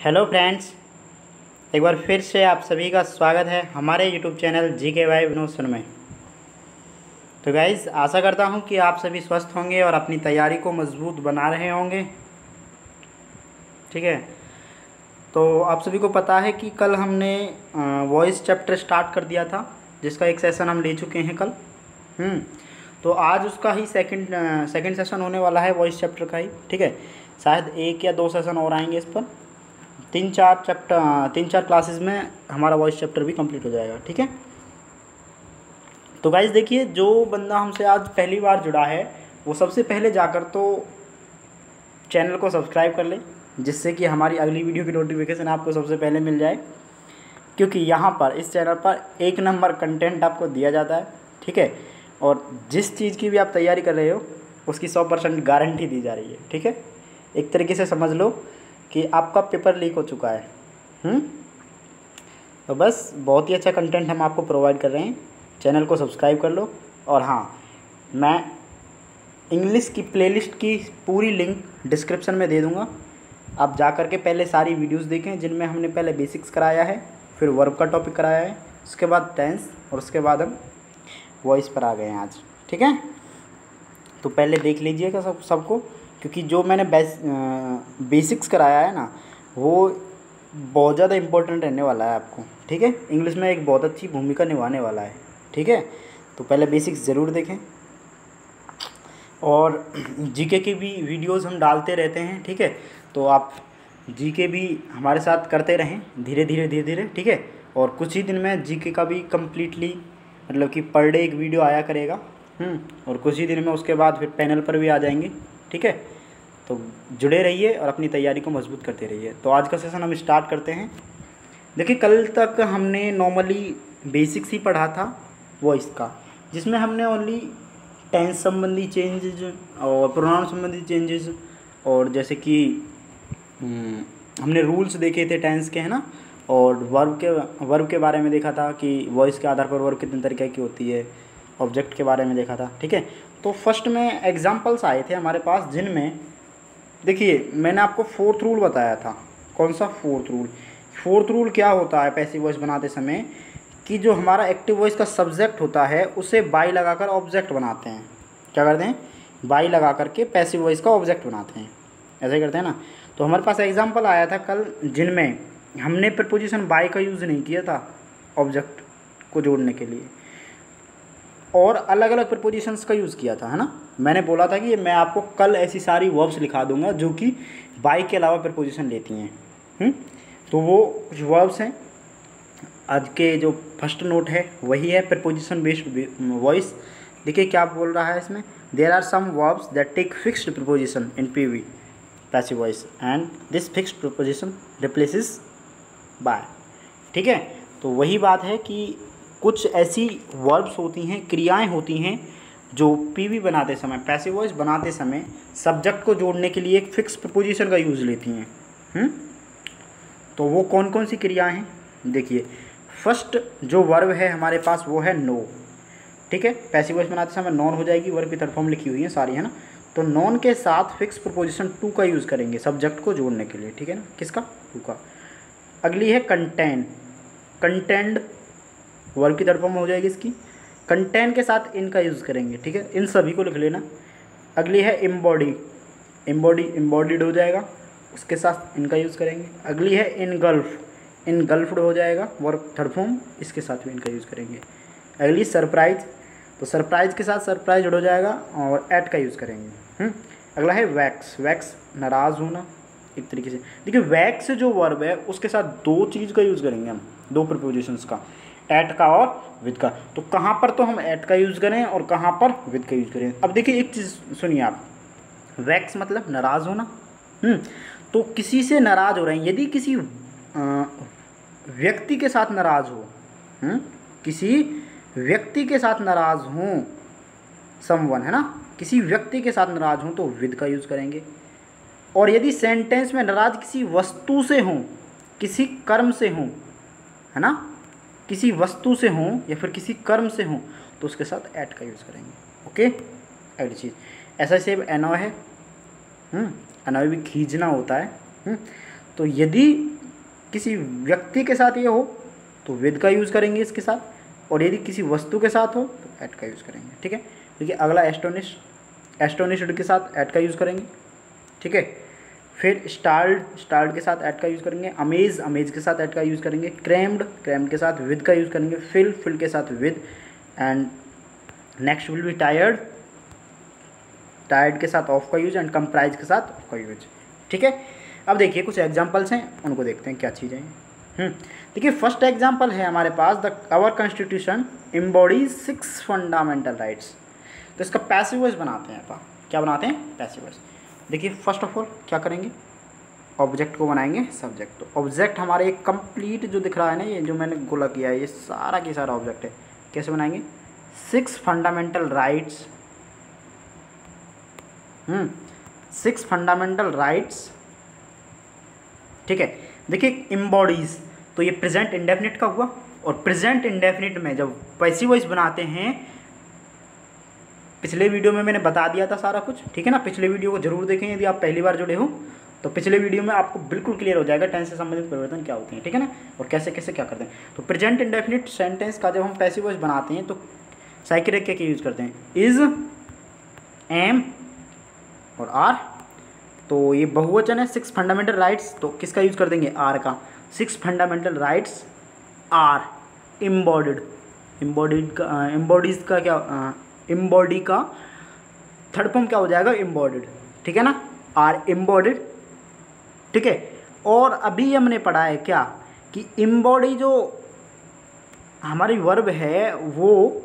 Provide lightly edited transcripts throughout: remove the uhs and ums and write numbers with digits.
Hello friends, एक बार फिर से आप सभी का स्वागत है हमारे YouTube channel GK by Vinod सुन में। तो गाइज़, आशा करता हूं कि आप सभी स्वस्थ होंगे और अपनी तैयारी को मजबूत बना रहे होंगे। ठीक है, तो आप सभी को पता है कि कल हमने वॉइस चैप्टर स्टार्ट कर दिया था, जिसका एक सेशन हम ले चुके हैं कल। तो आज उसका ही सेकंड सेशन होने वाला है वॉइस चैप्टर का ही। ठीक है, शायद 1 या 2 सेशन और आएंगे इस पर। 3-4 क्लासेस में हमारा वॉइस चैप्टर भी कंप्लीट हो जाएगा। ठीक है, तो गाइज देखिए, जो बंदा हमसे आज पहली बार जुड़ा है वो सबसे पहले जाकर तो चैनल को सब्सक्राइब कर ले, जिससे कि हमारी अगली वीडियो की नोटिफिकेशन आपको सबसे पहले मिल जाए, क्योंकि यहाँ पर इस चैनल पर 1 नंबर कंटेंट आपको दिया जाता है। ठीक है, और जिस चीज़ की भी आप तैयारी कर रहे हो उसकी 100% गारंटी दी जा रही है। ठीक है, एक तरीके से समझ लो कि आपका पेपर लीक हो चुका है। तो बस बहुत ही अच्छा कंटेंट हम आपको प्रोवाइड कर रहे हैं। चैनल को सब्सक्राइब कर लो। और हाँ, मैं इंग्लिश की प्लेलिस्ट की पूरी लिंक डिस्क्रिप्शन में दे दूँगा। आप जा कर के पहले सारी वीडियोस देखें, जिनमें हमने पहले बेसिक्स कराया है, फिर वर्ब का टॉपिक कराया है, उसके बाद टेंस, और उसके बाद हम वॉइस पर आ गए हैं आज। ठीक है, तो पहले देख लीजिएगा सबको, क्योंकि जो मैंने बेसिक्स कराया है ना, वो बहुत ज़्यादा इम्पोर्टेंट रहने वाला है आपको। ठीक है, इंग्लिश में एक बहुत अच्छी भूमिका निभाने वाला है। ठीक है, तो पहले बेसिक्स ज़रूर देखें, और जीके की भी वीडियोस हम डालते रहते हैं। ठीक है, तो आप जीके भी हमारे साथ करते रहें धीरे धीरे। ठीक है, और कुछ ही दिन में जीके का भी कम्प्लीटली, मतलब कि पर डे एक वीडियो आया करेगा। और कुछ ही दिन में उसके बाद फिर पैनल पर भी आ जाएंगे। ठीक है, तो जुड़े रहिए और अपनी तैयारी को मजबूत करते रहिए। तो आज का सेशन हम स्टार्ट करते हैं। देखिए, कल तक हमने नॉर्मली बेसिक्स ही पढ़ा था वॉइस का, जिसमें हमने ओनली टेंस संबंधी चेंजेज और प्रोनाउन संबंधी चेंजेस, और जैसे कि हमने रूल्स देखे थे टेंस के, है ना, और वर्ब के बारे में देखा था कि वॉइस के आधार पर वर्ब कितने तरीके की होती है, ऑब्जेक्ट के बारे में देखा था। ठीक है, तो फर्स्ट में एग्जांपल्स आए थे हमारे पास, जिनमें देखिए मैंने आपको 4th रूल बताया था। कौन सा 4th रूल? 4th रूल क्या होता है पैसिव वॉइस बनाते समय, कि जो हमारा एक्टिव वॉइस का सब्जेक्ट होता है उसे बाई लगाकर ऑब्जेक्ट बनाते हैं। क्या करते हैं? बाई लगा करके पैसिव वॉइस का ऑब्जेक्ट बनाते हैं। ऐसे ही करते हैं ना। तो हमारे पास एग्जाम्पल आया था कल, जिनमें हमने प्रीपोजिशन बाई का यूज़ नहीं किया था ऑब्जेक्ट को जोड़ने के लिए, और अलग अलग प्रीपोजिशंस का यूज़ किया था, है ना। मैंने बोला था कि मैं आपको कल ऐसी सारी वर्ब्स लिखा दूंगा जो कि बाई के अलावा प्रीपोजिशन लेती हैं। तो वो कुछ वर्ब्स हैं। आज के जो फर्स्ट नोट है वही है प्रीपोजिशन बेस्ड वॉइस। देखिए क्या बोल रहा है इसमें, there are some verbs that take fixed preposition in PV passive voice and this fixed preposition replaces by. ठीक है, तो वही बात है कि कुछ ऐसी वर्ब्स होती हैं, क्रियाएं होती हैं, जो पीवी बनाते समय, पैसिव वॉइस बनाते समय सब्जेक्ट को जोड़ने के लिए एक फिक्स प्रीपोजिशन का यूज़ लेती हैं। तो वो कौन कौन सी क्रियाएं हैं? देखिए, फर्स्ट जो वर्ब है हमारे पास वो है नो। ठीक है, पैसिव वॉइस बनाते समय नॉन हो जाएगी, वर्ब की थर्ड फॉर्म लिखी हुई है सारी, है ना। तो नॉन के साथ फिक्स प्रीपोजिशन टू का यूज़ करेंगे सब्जेक्ट को जोड़ने के लिए। ठीक है ना, किसका? टू का। अगली है कंटेन। कंटेंड वर्ब की थर्ड फॉर्म हो जाएगी इसकी। कंटेन के साथ इन का यूज़ करेंगे। ठीक है, इन सभी को लिख लेना। अगली है एम्बॉडी। एम्बॉडीड हो जाएगा, उसके साथ इनका यूज़ करेंगे। अगली है इनगल्फ। इनगल्फ्ड हो जाएगा वर्ब थर्ड फॉर्म, इसके साथ भी इनका यूज़ करेंगे। अगली सरप्राइज, तो सरप्राइज के साथ सरप्राइज हो जाएगा और एट का यूज़ करेंगे। अगला है वैक्स। वैक्स नाराज़ होना एक तरीके से। देखिए, वैक्स जो वर्ब है उसके साथ 2 चीज़ का यूज़ करेंगे हम, 2 प्रीपोजिशंस का, एट का और विद का। तो कहाँ पर तो हम एट का यूज़ करें और कहाँ पर विद का यूज़ करें। अब देखिए एक चीज़ सुनिए आप, वैक्स मतलब नाराज़ होना। तो किसी से नाराज़ हो रहे हैं, यदि किसी व्यक्ति के साथ नाराज़ हो, किसी व्यक्ति के साथ नाराज़ हों, समवन, है ना, किसी व्यक्ति के साथ नाराज़ हों तो विद का यूज़ करेंगे। और यदि सेंटेंस में नाराज़ किसी वस्तु से हों, किसी कर्म से हों, है ना, किसी वस्तु से हों या फिर किसी कर्म से हों, तो उसके साथ एट का यूज़ करेंगे। ओके, अगली चीज़ ऐसा सेम एनॉय है। एनॉय भी खींचना होता है। तो यदि किसी व्यक्ति के साथ ये हो तो विद का यूज़ करेंगे इसके साथ, और यदि किसी वस्तु के साथ हो तो एट का यूज़ करेंगे, ठीक है। देखिए अगला एस्टोनिश्ड के साथ एट का यूज़ करेंगे, ठीक है। फिर स्टार्ड के साथ एट का यूज़ करेंगे, अमेज के साथ एट का यूज़ करेंगे, क्रैम्ड के साथ विद का यूज़ करेंगे, फिल के साथ with, and next will be tired के साथ ऑफ का यूज, एंड कंप्राइज के साथ ऑफ का यूज, ठीक है। अब देखिए कुछ एग्जांपल्स हैं, उनको देखते हैं क्या चीज़ें हैं। देखिए फर्स्ट एग्जांपल है हमारे पास, our constitution embodies 6 fundamental rights. तो इसका पैसिव वॉइस बनाते हैं अपन, क्या बनाते हैं, पैसिव वॉइस। देखिए फर्स्ट ऑफ ऑल क्या करेंगे, ऑब्जेक्ट को बनाएंगे सब्जेक्ट। तो ऑब्जेक्ट हमारे एक कंप्लीट जो दिख रहा है ना, ये जो मैंने गोला किया है, ये सारा की सारा ऑब्जेक्ट है। कैसे बनाएंगे, 6 फंडामेंटल राइट्स, 6 फंडामेंटल राइट्स, ठीक है। देखिए एम्बॉडीज, तो ये प्रेजेंट इंडेफिनिट का हुआ, और प्रेजेंट इंडेफिनिट में जब पैसिव वॉइस बनाते हैं, पिछले वीडियो में मैंने बता दिया था सारा कुछ, ठीक है ना। पिछले वीडियो को जरूर देखें यदि आप पहली बार जुड़े हो, तो पिछले वीडियो में आपको बिल्कुल क्लियर हो जाएगा टेंस से संबंधित परिवर्तन क्या होते हैं, ठीक है ना, और कैसे कैसे क्या करते हैं। तो प्रेजेंट इंडेफिनिट सेंटेंस का जब हम पैसिव वॉइस बनाते हैं तो साइकिल क्या यूज़ करते हैं, इज, एम और आर। तो ये बहुवचन है 6 फंडामेंटल राइट्स, तो किसका यूज़ कर देंगे, आर का। 6 फंडामेंटल राइट्स आर एम्बॉडीज का क्या, एम्बॉडी का थर्ड फॉर्म क्या हो जाएगा, एम्बॉडीड, ठीक है ना, आर एम्बॉडीड, ठीक है। और अभी हमने पढ़ा है क्या कि एम्बॉडी जो हमारी वर्ब है वो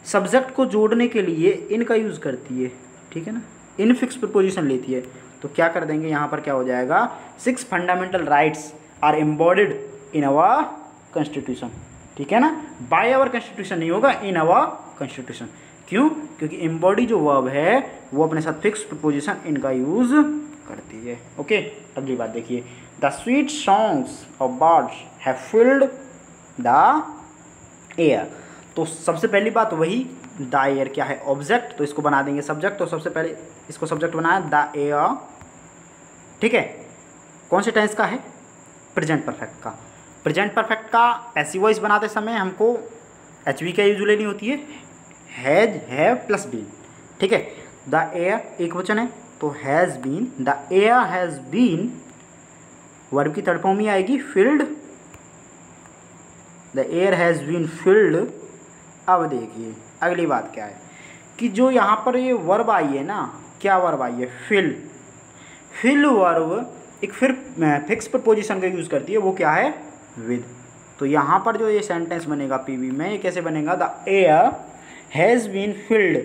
सब्जेक्ट को जोड़ने के लिए इन का यूज़ करती है, ठीक है ना, इन फिक्स प्रीपोजिशन लेती है। तो क्या कर देंगे यहाँ पर, क्या हो जाएगा, 6 fundamental rights are embodied in our constitution, ठीक है ना। बाय आवर कॉन्स्टिट्यूशन नहीं होगा, इन आवर कॉन्स्टिट्यूशन। क्यों, क्योंकि एम्बॉडी जो वर्ब है वो अपने साथ फिक्स प्रीपोजिशन इनका यूज़ करती है, ओके। अगली बात देखिए, the sweet songs of birds have filled the air. तो सबसे पहली बात वही, द एयर क्या है, ऑब्जेक्ट, तो इसको बना देंगे सब्जेक्ट। तो सबसे पहले इसको सब्जेक्ट बनाया द एयर, ठीक है। कौन से टेंस का है, प्रेजेंट परफेक्ट का। प्रेजेंट परफेक्ट का पैसिव वॉइस बनाते समय हमको एच वी का यूज लेनी होती है, हैज, हैव प्लस बीन, ठीक है। द एयर एक वचन है तो has been, the air has been, verb की थर्ड फॉर्म ही आएगी filled, the air has been filled. अब देखिए अगली बात क्या है कि जो यहाँ पर ये वर्ब आई है ना, क्या वर्ब आई है, फिल। फिल वर्ब एक फिर फिक्स प्रपोजिशन का यूज़ करती है, वो क्या है, विद। तो यहाँ पर जो ये सेंटेंस बनेगा पीवी में, ये कैसे बनेगा, the air has been filled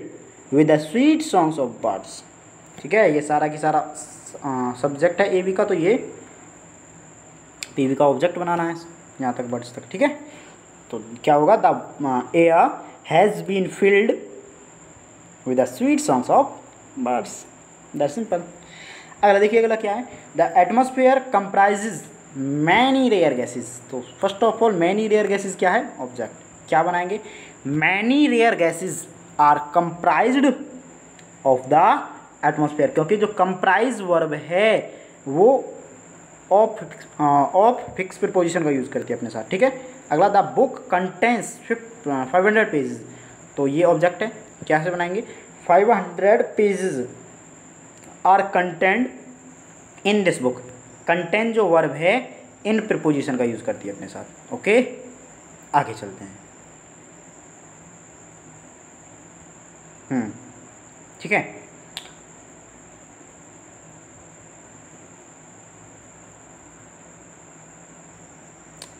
with the sweet songs of birds, ठीक है। ये सारा की सारा सब्जेक्ट है एवी का, तो ये पीवी का ऑब्जेक्ट बनाना है यहाँ तक बर्ड्स तक, ठीक है। तो क्या होगा, the air has been filled with the sweet songs of birds, that's simple. अगला देखिए, अगला क्या है, the atmosphere comprises many rare gases. तो first of all many rare gases क्या है, ऑब्जेक्ट। क्या बनाएंगे, many rare gases are comprised of the atmosphere, क्योंकि जो कंप्राइज वर्ब है वो ऑफ फिक्स प्रीपोजिशन का यूज़ करती है अपने साथ, ठीक है। अगला, द बुक कंटेंस 500 पेजेस। तो ये ऑब्जेक्ट है, क्या से बनाएंगे, 500 pages are content in this book. Content जो वर्ब है इन प्रीपोजिशन का यूज़ करती है अपने साथ, ओके। आगे चलते हैं, ठीक है।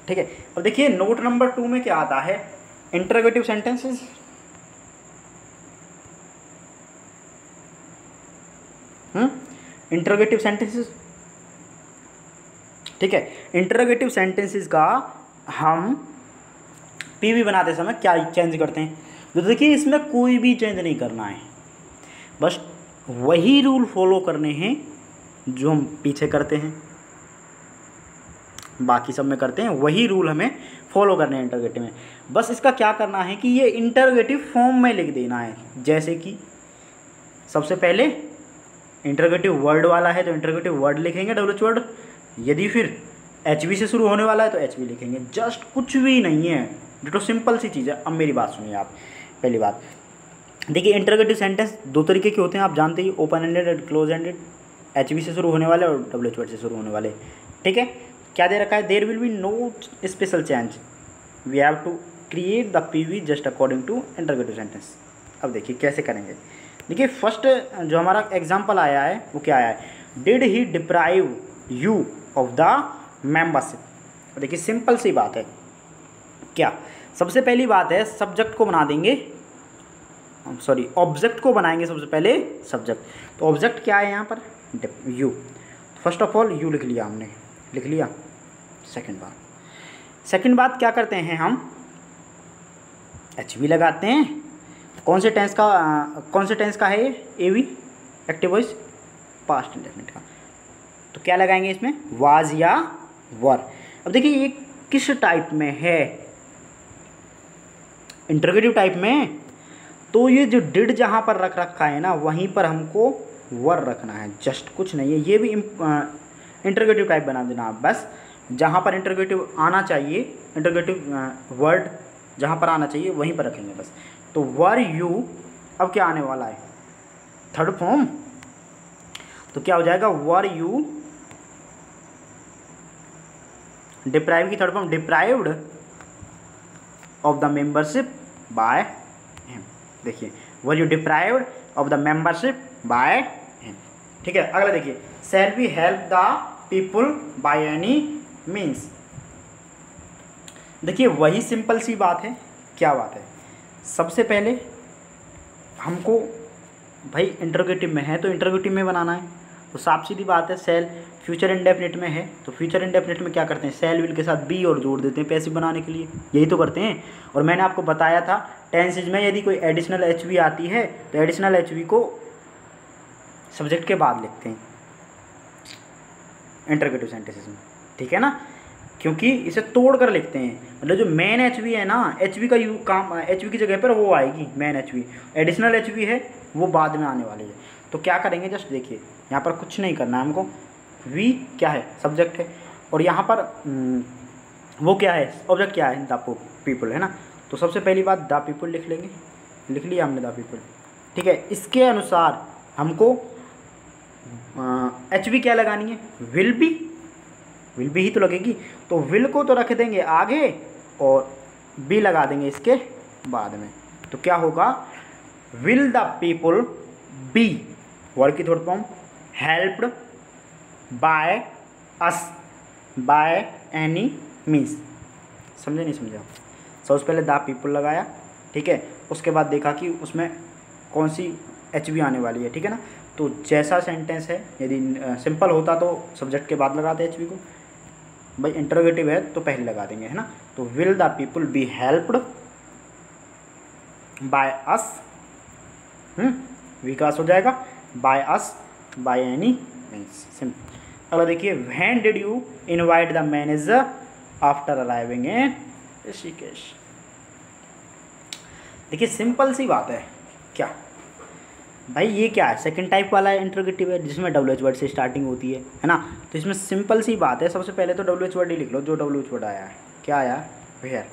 ठीक है, अब देखिए नोट नंबर 2 में क्या आता है, इंटरोगेटिव सेंटेंसेस। इंटरोगेटिव सेंटेंसेस, ठीक है। इंटरोगेटिव सेंटेंसेस का हम पीवी बनाते समय क्या चेंज करते हैं, तो देखिए इसमें कोई भी चेंज नहीं करना है, बस वही रूल फॉलो करने हैं जो हम पीछे करते हैं, बाकी सब में करते हैं वही रूल हमें फॉलो करने हैं इंटरोगेटिव में। बस इसका क्या करना है कि ये इंटरोगेटिव फॉर्म में लिख देना है। जैसे कि सबसे पहले इंटरोगेटिव वर्ड वाला है तो इंटरोगेटिव वर्ड लिखेंगे, डब्ल्यूएच वर्ड। यदि फिर HV से शुरू होने वाला है तो HV लिखेंगे, जस्ट कुछ भी नहीं है, डिटो सिंपल सी चीज़ है। अब मेरी बात सुनिए आप। पहली बात देखिए, इंटरोगेटिव सेंटेंस दो तरीके के होते हैं, आप जानते ही, open ended and close ended, HV से शुरू होने वाले और WH वर्ड से शुरू होने वाले। ठीक है, क्या दे रखा है, there will be no special change, we have to create the PV just according to interrogative sentence. अब देखिए कैसे करेंगे। देखिए फर्स्ट जो हमारा एग्जाम्पल आया है वो क्या आया है, did he deprive you of the membership. देखिए सिंपल सी बात है, क्या सबसे पहली बात है सब्जेक्ट को बना देंगे, सॉरी ऑब्जेक्ट को बनाएंगे सबसे पहले सब्जेक्ट। तो ऑब्जेक्ट क्या है यहाँ पर, you. First of all you लिख लिया हमने, लिख लिया। सेकंड बात क्या करते हैं हम, HV लगाते हैं। कौन से टेंस का है ये, AV active voice past indefinite का। तो क्या लगाएंगे इसमें, वाज या वर। अब देखिए ये किस टाइप में है, इंटरोगेटिव टाइप में। तो ये जो डिड जहाँ पर रख रखा है ना, वहीं पर हमको वर रखना है, जस्ट कुछ नहीं है। ये भी इंटरोगेटिव टाइप बना देना आप बस, जहाँ पर इंटरोगेटिव आना चाहिए, इंटरोगेटिव वर्ड जहाँ पर आना चाहिए वहीं पर रखेंगे बस। तो वर यू, अब क्या आने वाला है, थर्ड फॉर्म। तो क्या हो जाएगा, वर यू, डिप्राइव की third form, deprived of the membership by him. देखिए were you deprived of the membership by him. ठीक है, अगला देखिए, shall we help the people by any means. देखिए वही सिंपल सी बात है, क्या बात है, सबसे पहले हमको भाई इंटरोगेटिव में है तो इंटरोगेटिव में बनाना है। तो साफ सीधी बात है, सेल फ्यूचर इंडेफिनिट में है तो फ्यूचर इंडेफिनिट में क्या करते हैं, सेल विल के साथ बी और जोड़ देते हैं पैसिव बनाने के लिए, यही तो करते हैं। और मैंने आपको बताया था टेंसेज में यदि कोई एडिशनल HV आती है तो एडिशनल HV को सब्जेक्ट के बाद लिखते हैं इंटरोगेटिव सेंटेंसेस में, ठीक है ना, क्योंकि इसे तोड़ कर लिखते हैं। मतलब जो मेन HV है ना, HV का काम, HV की जगह पर वो आएगी मेन HV, एडिशनल HV है वो बाद में आने वाली है। तो क्या करेंगे, जस्ट देखिए यहाँ पर कुछ नहीं करना है हमको, वी क्या है, सब्जेक्ट है, और यहाँ पर वो क्या है, ऑब्जेक्ट क्या है, द पीपल है ना। तो सबसे पहली बात द पीपल लिख लेंगे, लिख लिया हमने द पीपल। ठीक है, इसके अनुसार हमको HV क्या लगानी है, विल बी ही तो लगेगी। तो विल को तो रख देंगे आगे और बी लगा देंगे इसके बाद में। तो क्या होगा, will the people be, word की third form, helped by us by any means. समझे नहीं समझा, सबसे पहले द पीपल लगाया, ठीक है, उसके बाद देखा कि उसमें कौन सी HV आने वाली है, ठीक है ना। तो जैसा सेंटेंस है, यदि सिंपल होता तो सब्जेक्ट के बाद लगाते HV को, भाई इंटरोगेटिव है तो पहले लगा देंगे, है ना। तो will the people be helped by us, विकास हो जाएगा, by us by any means, simple. अगला देखिए, when did you invite the manager after arriving in Rishikesh. देखिए सिंपल सी बात है, क्या भाई ये क्या है, सेकंड टाइप वाला इंटरोगेटिव है जिसमें WH वर्ड से स्टार्टिंग होती है ना। तो इसमें सिंपल सी बात है, सबसे पहले तो WH वर्ड ही लिख लो, जो WH वर्ड आया है, क्या आया, वेयर,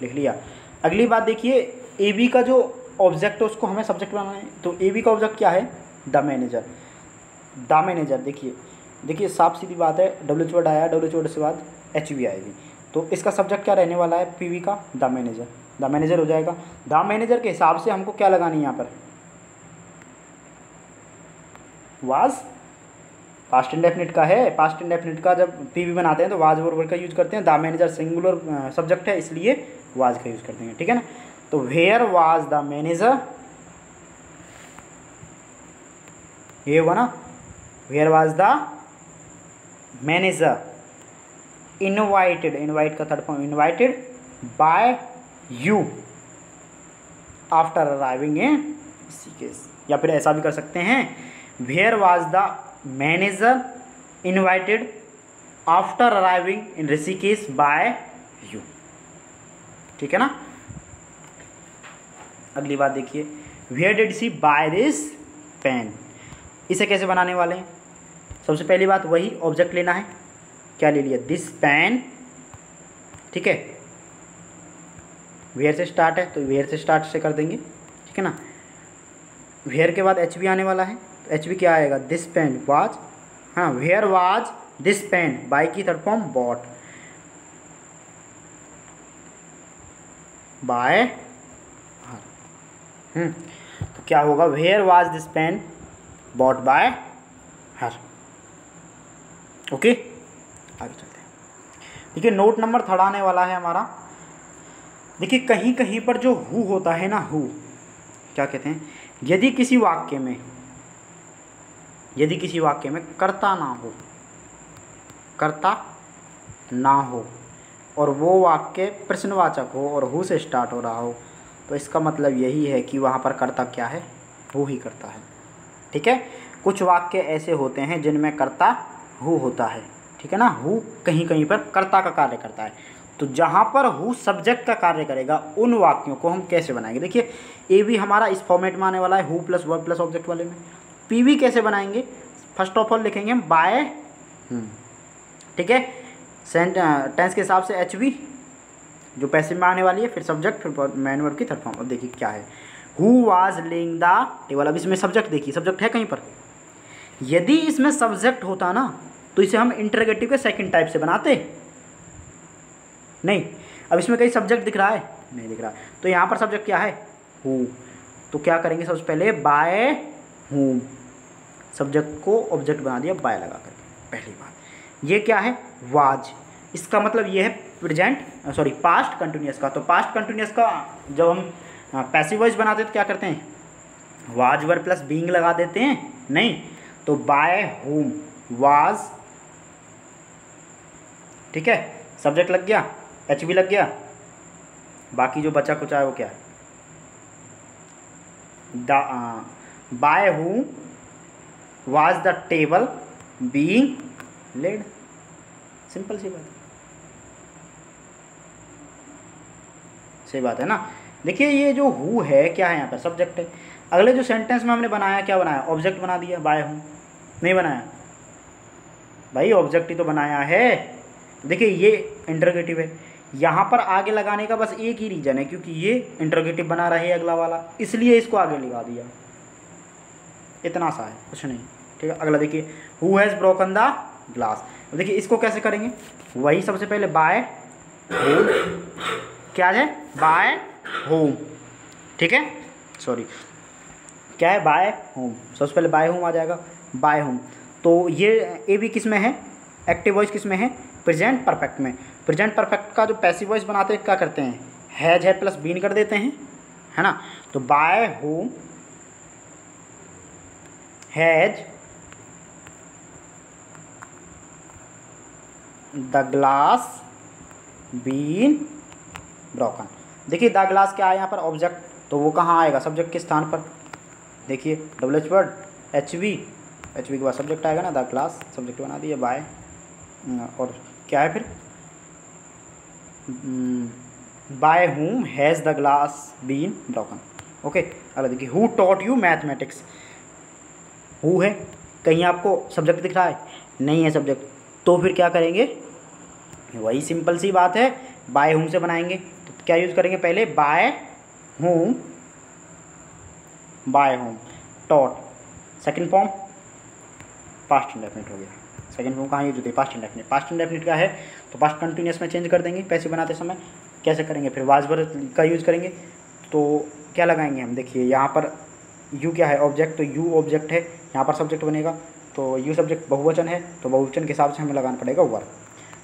लिख लिया। अगली बात देखिए, AB का जो ऑब्जेक्ट है उसको हमें सब्जेक्ट बनाना है। तो AB का ऑब्जेक्ट क्या है, द मैनेजर, द मैनेजर। देखिए साफ सीधी बात है, WH वर्ड आया, WH वर्ड से बाद HV आएगी, तो इसका सब्जेक्ट क्या रहने वाला है, PV का द मैनेजर, द मैनेजर हो जाएगा। द मैनेजर के हिसाब से हमको क्या लगानी है यहाँ पर, वाज, पास्ट इंडेफिनिट का है, पास्ट इंडेफिनिट का जब PV बनाते हैं तो वाज वर्ड का यूज करते हैं। द मैनेजर सिंगुलर सब्जेक्ट है इसलिए वाज का यूज करते हैं, ठीक है ना। तो वेयर वाज द मैनेजर, ये हुआ ना, where was the manager invited, invite का third form invited by you after arriving in Rishikesh. या फिर ऐसा भी कर सकते हैं, where was the manager invited after arriving in Rishikesh by you, ठीक है ना। अगली बात देखिए, where did she by this pen. इसे कैसे बनाने वाले हैं, सबसे पहली बात वही ऑब्जेक्ट लेना है, क्या ले लिया, दिस पेन, ठीक है, वेयर से स्टार्ट है तो वेयर से स्टार्ट से कर देंगे, ठीक है ना। वेयर के बाद एच वी आने वाला है, तो एच वी क्या आएगा, दिस पेन वाज, हाँ, where was this pen, by की थर्ड फॉर्म बॉट, बाय, तो क्या होगा, where was this pen bought by her. Okay, आगे चलते हैं। देखिए नोट नंबर 3 आने वाला है हमारा। देखिए कहीं कहीं पर जो हु होता है ना, हु क्या कहते हैं, यदि किसी वाक्य में कर्ता ना हो, कर्ता ना हो और वो वाक्य प्रश्नवाचक हो और हु से स्टार्ट हो रहा हो, तो इसका मतलब यही है कि वहाँ पर कर्ता क्या है, हु ही करता है, ठीक है। कुछ वाक्य ऐसे होते हैं जिनमें कर्ता हु होता है, ठीक है ना, हु कहीं कहीं पर कर्ता का कार्य करता है। तो जहाँ पर हु सब्जेक्ट का कार्य करेगा उन वाक्यों को हम कैसे बनाएंगे, देखिए ए भी हमारा इस फॉर्मेट में आने वाला है, who plus verb plus object वाले में। पी भी कैसे बनाएंगे, फर्स्ट ऑफ ऑल लिखेंगे हम बाय, ठीक है, टेंस के हिसाब से एच वी जो पैसिव में आने वाली है, फिर सब्जेक्ट, फिर मैन वर्ब की थर्ड फॉर्म। अब देखिए क्या है, who was laying the table. अब इसमें सब्जेक्ट देखिए, सब्जेक्ट है कहीं पर, यदि इसमें सब्जेक्ट होता ना तो इसे हम इंटरोगेटिव के सेकंड टाइप से बनाते नहीं। अब इसमें कहीं सब्जेक्ट दिख रहा है, नहीं दिख रहा, तो यहाँ पर सब्जेक्ट क्या है, हु, तो क्या करेंगे सबसे पहले बाय हूम, सब्जेक्ट को ऑब्जेक्ट बना दिया बाय लगा करके, पहली बात। ये क्या है, वाज, इसका मतलब ये है प्रेजेंट, सॉरी पास्ट कंटिन्यूअस का। तो पास्ट कंटिन्यूअस का जब हम पैसिव वॉइस बनाते हैं तो क्या करते हैं, वाज वर प्लस बीइंग लगा देते हैं, नहीं, तो बाय होम वाज, ठीक है, सब्जेक्ट लग गया, एच भी लग गया, बाकी जो बचा कुछ है वो क्या है, by whom was the table being laid, simple सी बात है, सही बात है ना। देखिए ये जो हु है क्या है, यहाँ पर सब्जेक्ट है। अगले जो सेंटेंस में हमने बनाया क्या बनाया, ऑब्जेक्ट बना दिया, बाय हूँ, नहीं बनाया भाई, ऑब्जेक्ट ही तो बनाया है। देखिए ये इंटरोगेटिव है, यहाँ पर आगे लगाने का बस एक ही रीज़न है, क्योंकि ये इंटरोगेटिव बना रहे अगला वाला, इसलिए इसको आगे लगा दिया, इतना सा है, कुछ नहीं, ठीक है। अगला देखिए, who has broken the glass. देखिए इसको कैसे करेंगे, वही सबसे पहले बाय होम, क्या है, बाय होम, ठीक है, सॉरी क्या है, बाय होम, सबसे पहले बाय होम आ जाएगा, बाय होम। तो ये ए भी किस में है, एक्टिव वॉइस किस में है, प्रेजेंट परफेक्ट में। प्रेजेंट परफेक्ट का जो पैसिव वॉइस बनाते हैं क्या करते हैं, हैज है प्लस बीन कर देते हैं, है ना। तो by whom has the glass been broken. देखिए द ग्लास क्या है यहाँ पर, ऑब्जेक्ट, तो वो कहाँ आएगा, सब्जेक्ट के स्थान पर। देखिए double H word H we के बाद सब्जेक्ट आएगा ना, द ग्लास सब्जेक्ट बना दिया, बाय, और क्या है फिर, by whom has the glass been broken. Okay, अगला देखिए, who taught you mathematics. Who है, कहीं आपको सब्जेक्ट दिख रहा है, नहीं है सब्जेक्ट, तो फिर क्या करेंगे, वही सिंपल सी बात है, बाय हुम से बनाएंगे। तो क्या यूज़ करेंगे, पहले by whom, taught, second form past indefinite हो गया, सेकंड फॉर्म कहाँ यूज होती है, पास्ट इंडेफिनिट। पास्ट इंडेफिनिट का है तो पास्ट कंटिन्यूअस में चेंज कर देंगे पैसे बनाते समय। कैसे करेंगे, फिर वाज वर का यूज़ करेंगे, तो क्या लगाएंगे हम, देखिए यहाँ पर यू क्या है, ऑब्जेक्ट, तो यू ऑब्जेक्ट है, यहाँ पर सब्जेक्ट बनेगा, तो यू सब्जेक्ट बहुवचन है, तो बहुवचन के हिसाब से हमें लगाना पड़ेगा वर।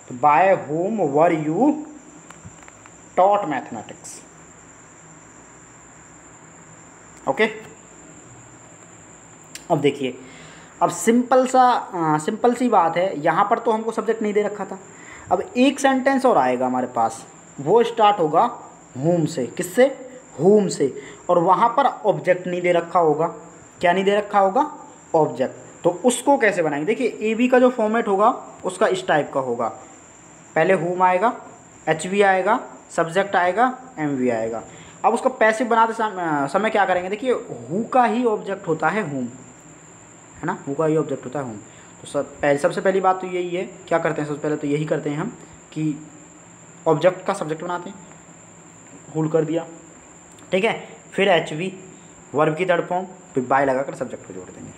तो by whom were you taught mathematics. Okay, अब देखिए, अब सिंपल सी बात है, यहाँ पर तो हमको सब्जेक्ट नहीं दे रखा था। अब एक सेंटेंस और आएगा हमारे पास, वो स्टार्ट होगा होम से, किससे, होम से, और वहाँ पर ऑब्जेक्ट नहीं दे रखा होगा। क्या नहीं दे रखा होगा, ऑब्जेक्ट। तो उसको कैसे बनाएंगे, देखिए ए बी का जो फॉर्मेट होगा उसका इस टाइप का होगा, पहले होम आएगा, एच वी आएगा, सब्जेक्ट आएगा, एम वी आएगा। अब उसको पैसिव बनाते समय क्या करेंगे, देखिए हु का ही ऑब्जेक्ट होता है होम, है ना, हु का ही ऑब्जेक्ट होता है होम। तो सबसे पहली बात तो यही है, क्या करते हैं सबसे पहले तो यही करते हैं हम कि ऑब्जेक्ट का सब्जेक्ट बनाते हैं, हूल कर दिया, ठीक है। फिर HV वर्ब की थर्ड फॉर्म, फिर बाय लगाकर सब्जेक्ट को जोड़ देंगे।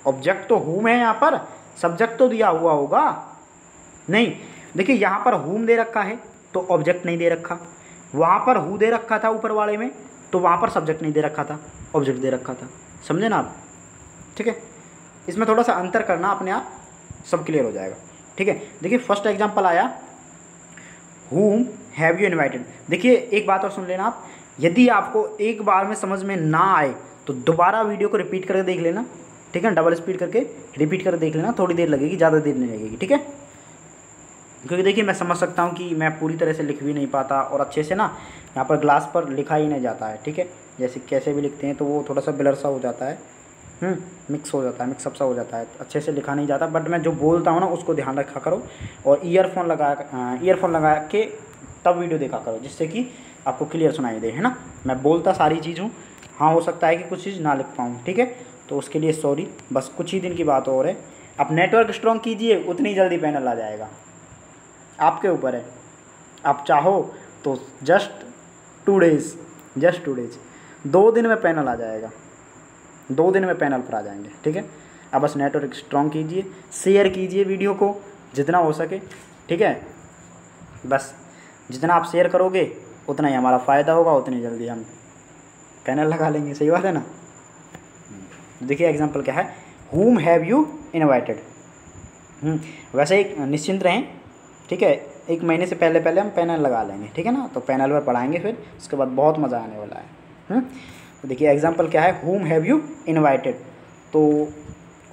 ऑब्जेक्ट तो हूम है यहाँ पर, सब्जेक्ट तो दिया हुआ होगा नहीं। देखिए यहाँ पर हूम दे रखा है तो ऑब्जेक्ट नहीं दे रखा, वहाँ पर हु दे रखा था ऊपर वाले में तो वहाँ पर सब्जेक्ट नहीं दे रखा था, ऑब्जेक्ट दे रखा था। समझे ना आप? ठीक है, इसमें थोड़ा सा अंतर करना, अपने आप सब क्लियर हो जाएगा। ठीक है, देखिए फर्स्ट एग्जांपल आया whom have you invited। देखिए एक बात और सुन लेना आप, यदि आपको एक बार में समझ में ना आए तो दोबारा वीडियो को रिपीट करके देख लेना, ठीक है। डबल स्पीड करके रिपीट करके देख लेना, थोड़ी देर लगेगी, ज़्यादा देर नहीं लगेगी, ठीक है। क्योंकि देखिए मैं समझ सकता हूँ कि मैं पूरी तरह से लिख भी नहीं पाता और अच्छे से ना यहाँ पर ग्लास पर लिखा ही नहीं जाता है, ठीक है। जैसे कैसे भी लिखते हैं तो वो थोड़ा सा ब्लर सा हो जाता है, मिक्स हो जाता है, मिक्सअप सा हो जाता है, अच्छे से लिखा नहीं जाता। बट मैं जो बोलता हूँ ना उसको ध्यान रखा करो और ईयरफोन लगा के तब वीडियो देखा करो, जिससे कि आपको क्लियर सुनाई दे, है ना। मैं बोलता सारी चीज़ हूँ, हाँ हो सकता है कि कुछ चीज़ ना लिख पाऊँ, ठीक है। तो उसके लिए सॉरी, बस कुछ ही दिन की बात और है। आप नेटवर्क स्ट्रॉन्ग कीजिए, उतनी जल्दी पैनल आ जाएगा, आपके ऊपर है। आप चाहो तो जस्ट 2 डेज़ 2 दिन में पैनल आ जाएगा, 2 दिन में पैनल पर आ जाएंगे, ठीक है। अब बस नेटवर्क स्ट्रॉन्ग कीजिए, शेयर कीजिए वीडियो को जितना हो सके, ठीक है। बस जितना आप शेयर करोगे उतना ही हमारा फ़ायदा होगा, उतनी जल्दी हम पैनल लगा लेंगे। सही बात है ना। देखिए एग्जांपल क्या है, whom have you invited। वैसे एक निश्चिंत रहें, ठीक है। 1 महीने से पहले हम पैनल लगा लेंगे, ठीक है ना। तो पैनल पर पढ़ाएंगे, फिर उसके बाद बहुत मज़ा आने वाला है। तो देखिए एग्जांपल क्या है, whom have you invited। तो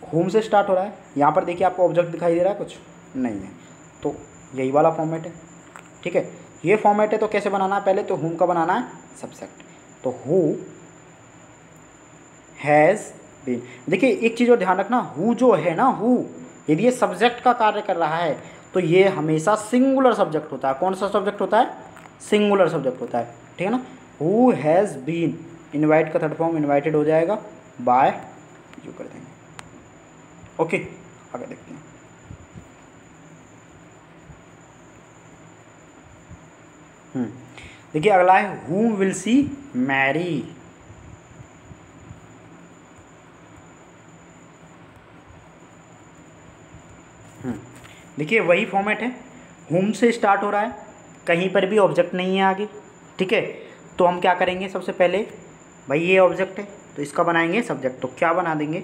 whom से स्टार्ट हो रहा है, यहाँ पर देखिए आपको ऑब्जेक्ट दिखाई दे रहा है, कुछ नहीं है, तो यही वाला फॉर्मेट है, ठीक है। ये फॉर्मेट है तो कैसे बनाना है, पहले तो whom का बनाना है सब्जेक्ट, तो who हैज़ बीन। देखिए एक चीज़ और ध्यान रखना, हु जो है ना, हु यदि ये सब्जेक्ट का कार्य कर रहा है तो ये हमेशा सिंगुलर सब्जेक्ट होता है। कौन सा सब्जेक्ट होता है? सिंगुलर सब्जेक्ट होता है, ठीक है ना। हु हैज़ बीन, इनवाइट का थर्ड फॉर्म इनवाइटेड हो जाएगा, बाय यू कर देंगे। ओके, आगे देखते हैं। देखिए अगला है whom will she marry। देखिए वही फॉर्मेट है, whom से स्टार्ट हो रहा है, कहीं पर भी ऑब्जेक्ट नहीं है आगे, ठीक है। तो हम क्या करेंगे, सबसे पहले भाई ये ऑब्जेक्ट है तो इसका बनाएंगे सब्जेक्ट। तो क्या बना देंगे,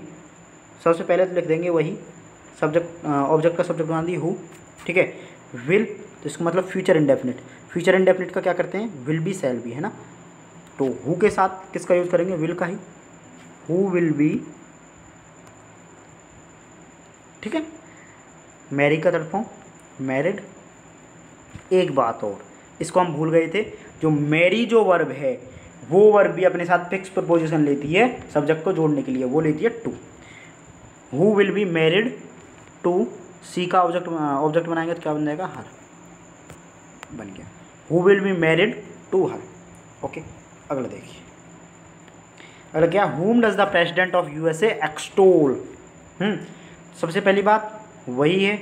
सबसे पहले तो लिख देंगे वही सब्जेक्ट, ऑब्जेक्ट का सब्जेक्ट बना दिए हु, ठीक है। विल, तो इसका मतलब फ्यूचर इंडेफिनिट। फ्यूचर इंडेफिनिट का क्या करते हैं, विल बी शैल बी, है ना। तो हु के साथ किसका यूज़ करेंगे, विल का ही, हु विल बी, ठीक है। मैरी का थर्ड फॉर्म मैरिड। एक बात और, इसको हम भूल गए थे, जो मैरी जो वर्ब है वो वर्ब भी अपने साथ फिक्स प्रपोजिशन लेती है सब्जेक्ट को जोड़ने के लिए, वो लेती है to. Who will be married to, she का ऑब्जेक्ट बनाएंगे तो क्या बन जाएगा, हर, बन गया। Who will be married to her. Okay, अगला देखिए, अगला क्या, whom does the president of USA extol. सबसे पहली बात वही है,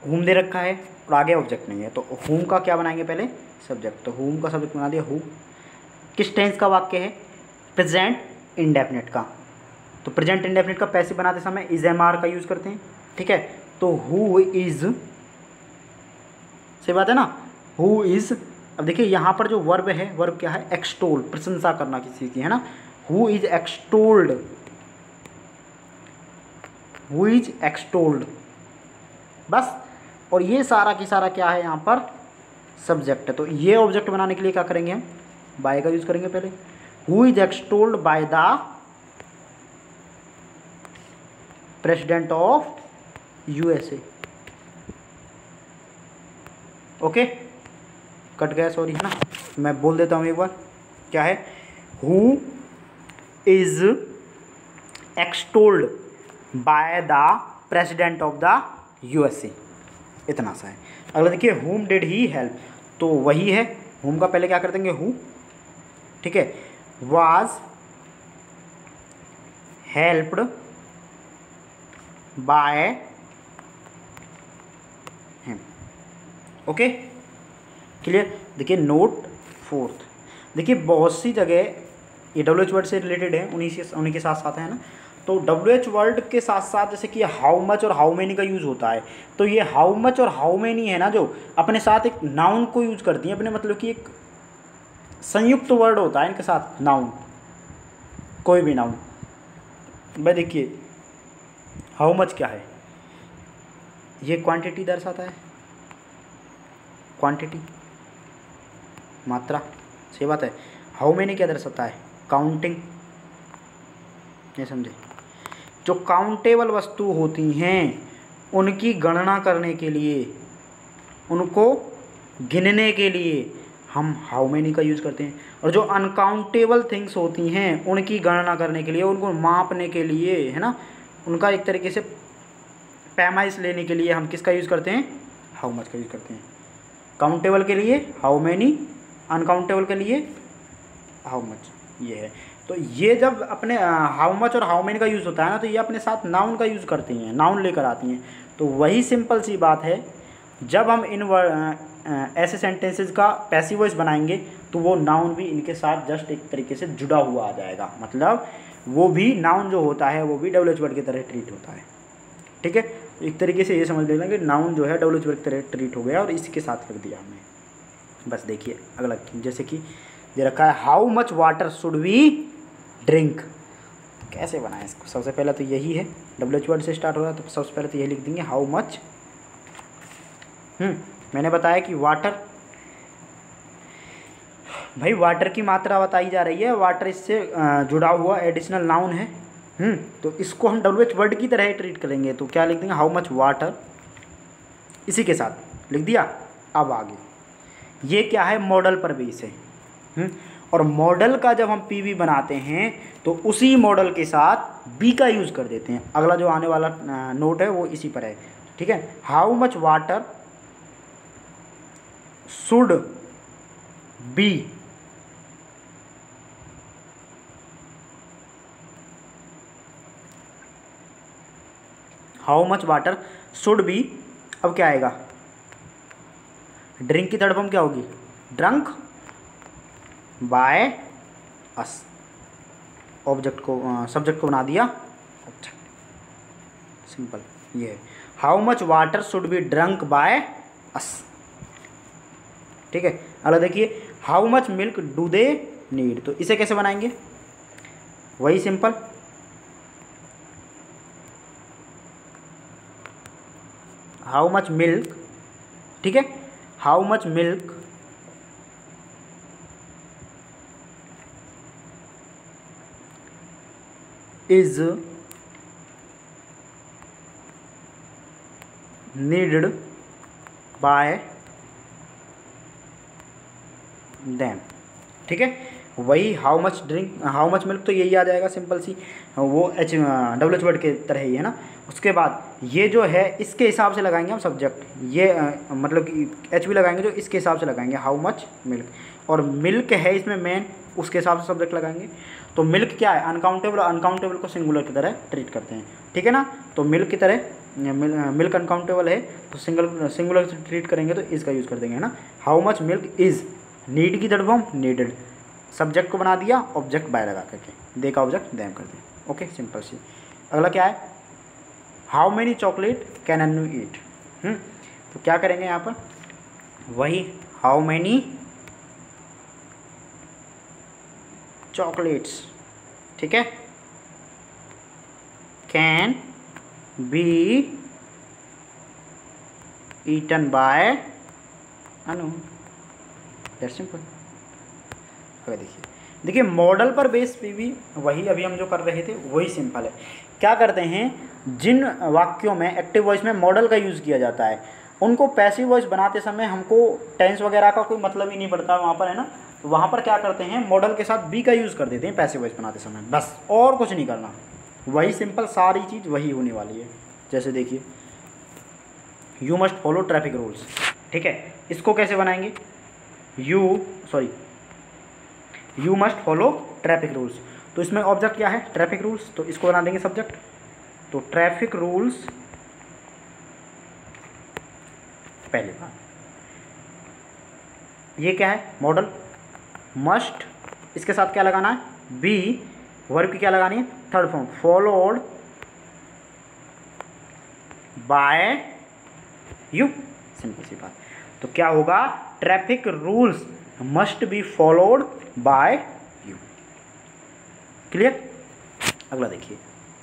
हुम दे रखा है और आगे ऑब्जेक्ट नहीं है, तो हुम का क्या बनाएंगे, पहले सब्जेक्ट। तो हुम का सब्जेक्ट बना दिया हु। किस टेंस का वाक्य है, प्रेजेंट इंडेफिनिट का। तो प्रेजेंट इंडेफिनिट का पैसिव बनाते समय इज एम आर का यूज़ करते हैं, ठीक है। तो हु इज़, सही बात है ना, हु इज़। अब देखिए यहाँ पर जो वर्ब है, वर्ब क्या है, एक्सटोल, प्रशंसा करना किसी की, है ना। हु इज एक्सटोल्ड, हु इज एक्सटोल्ड, बस। और ये सारा की सारा क्या है यहाँ पर, सब्जेक्ट है। तो ये ऑब्जेक्ट बनाने के लिए क्या करेंगे हम, बाय का यूज़ करेंगे पहले। Who is extolled by the president of USA. Okay, कट गया, सॉरी, है ना। मैं बोल देता हूँ एक बार, क्या है, who is extolled by the president of the USA, इतना सा है। अगला देखिए, हुम डिड ही हेल्प, तो वही है, हुम का पहले क्या कर देंगे, हु, ठीक है। Was helped by him. Okay clear. देखिए नोट फोर्थ, देखिए बहुत सी जगह ये WH वर्ड से रिलेटेड है, उन्हीं के साथ साथ है ना। तो WH वर्ड के साथ साथ जैसे कि हाउ मच और हाउ मेनी का यूज़ होता है, तो ये हाउ मच और हाउ मेनी है ना जो अपने साथ एक नाउन को यूज़ करती हैं अपने, मतलब कि एक संयुक्त वर्ड होता है इनके साथ नाउन, कोई भी नाउन। भाई देखिए हाउ मच क्या है, ये क्वांटिटी दर्शाता है, क्वांटिटी मात्रा, सही बात है। हाउ मेनी क्या दर्शाता है, काउंटिंग, ये समझे। जो काउंटेबल वस्तु होती हैं उनकी गणना करने के लिए, उनको गिनने के लिए हम हाउ मेनी का यूज़ करते हैं। और जो अनकाउंटेबल थिंग्स होती हैं उनकी गणना करने के लिए, उनको मापने के लिए, है ना, उनका एक तरीके से पैमाइश लेने के लिए हम किसका यूज़ करते हैं, हाउ मच का यूज़ करते हैं। काउंटेबल के लिए हाउ मेनी, अनकाउंटेबल के लिए हाउ मच, ये है। तो ये जब अपने हाउ मच और हाउ मेनी का यूज़ होता है ना, तो ये अपने साथ नाउन का यूज़ करती हैं, नाउन लेकर आती हैं। तो वही सिंपल सी बात है, जब हम इन ऐसे सेंटेंसेस का पैसिव वॉइस बनाएंगे तो वो नाउन भी इनके साथ जस्ट एक तरीके से जुड़ा हुआ आ जाएगा, मतलब वो भी नाउन जो होता है वो भी WH वर्ड की तरह ट्रीट होता है। ठीक है, एक तरीके से ये समझ लेना कि नाउन जो है WH वर्ड की तरह ट्रीट हो गया और इसके साथ रख दिया हमने। बस देखिए अगला, जैसे कि दे रखा है how much water should we drink, कैसे बनाएं इसको। सबसे पहले तो यही है, WH वर्ड से स्टार्ट हो रहा है, तो सबसे पहले तो यही लिख देंगे हाउ मच। मैंने बताया कि वाटर, भाई वाटर की मात्रा बताई जा रही है, वाटर इससे जुड़ा हुआ एडिशनल नाउन है। तो इसको हम WH वर्ड की तरह ही ट्रीट करेंगे, तो क्या लिख देंगे, हाउ मच वाटर, इसी के साथ लिख दिया। अब आगे ये क्या है, मॉडल पर बेस है। और मॉडल का जब हम PV बनाते हैं तो उसी मॉडल के साथ बी का यूज़ कर देते हैं। अगला जो आने वाला नोट है वो इसी पर है, ठीक है। How much water should be, how much water should be, अब क्या आएगा, ड्रिंक की थर्ड फॉर्म क्या होगी, ड्रंक बाय अस। ऑब्जेक्ट को सब्जेक्ट को बना दिया ऑब्जेक्ट, सिंपल ये है। How much water should be drunk by us, ठीक है। अगला देखिए how much milk do they need, तो इसे कैसे बनाएंगे, वही सिंपल, हाउ मच मिल्क, ठीक है, how much milk is needed bye them, ठीक है। वही how much drink, how much milk, तो यही आ जाएगा सिंपल सी, वो WH वर्ड के तरह ही है ना। उसके बाद ये जो है इसके हिसाब से लगाएंगे हम सब्जेक्ट, ये मतलब कि HV लगाएंगे जो इसके हिसाब से लगाएंगे, हाउ मच मिल्क, और मिल्क है इसमें मेन, उसके हिसाब से सब्जेक्ट लगाएंगे। तो मिल्क क्या है, अनकाउंटेबल, अनकाउंटेबल को सिंगुलर की तरह ट्रीट करते हैं, ठीक है ना। तो मिल्क की तरह, मिल्क अनकाउंटेबल है तो सिंगुलर से ट्रीट करेंगे तो इसका यूज़ कर देंगे, है ना। How much milk is, need की थर्ड फॉर्म नीडेड, सब्जेक्ट को बना दिया, ऑब्जेक्ट बाय लगा करके, दे का ऑब्जेक्ट दैम कर दिया, ओके सिंपल सी। अगला क्या है, हाउ मेनी चॉकलेट कैन अनु ईट, तो क्या करेंगे यहाँ पर, वही हाउ मेनी चॉकलेट्स, ठीक है, can be eaten by Anu, that's simple. अगर देखिए मॉडल पर बेस पे भी वही अभी हम जो कर रहे थे वही सिंपल है। क्या करते हैं, जिन वाक्यों में एक्टिव वॉइस में मॉडल का यूज़ किया जाता है उनको पैसिव वॉइस बनाते समय हमको टेंस वगैरह का कोई मतलब ही नहीं पड़ता वहाँ पर, है ना। तो वहाँ पर क्या करते हैं, मॉडल के साथ बी का यूज़ कर देते हैं पैसिव वॉइस बनाते समय, बस और कुछ नहीं करना, वही सिंपल सारी चीज़ वही होने वाली है। जैसे देखिए you must follow traffic rules, ठीक है, इसको कैसे बनाएंगे, you must follow traffic rules, तो इसमें ऑब्जेक्ट क्या है, ट्रैफिक रूल्स, तो इसको बना देंगे सब्जेक्ट, तो ट्रैफिक रूल्स, पहली बात ये क्या है, मॉडल मस्ट, इसके साथ क्या लगाना है, बी, वर्ब की क्या लगानी है, third form, followed by you, simple सी बात। तो क्या होगा, traffic rules must be followed by you. Clear. अगला देखिए,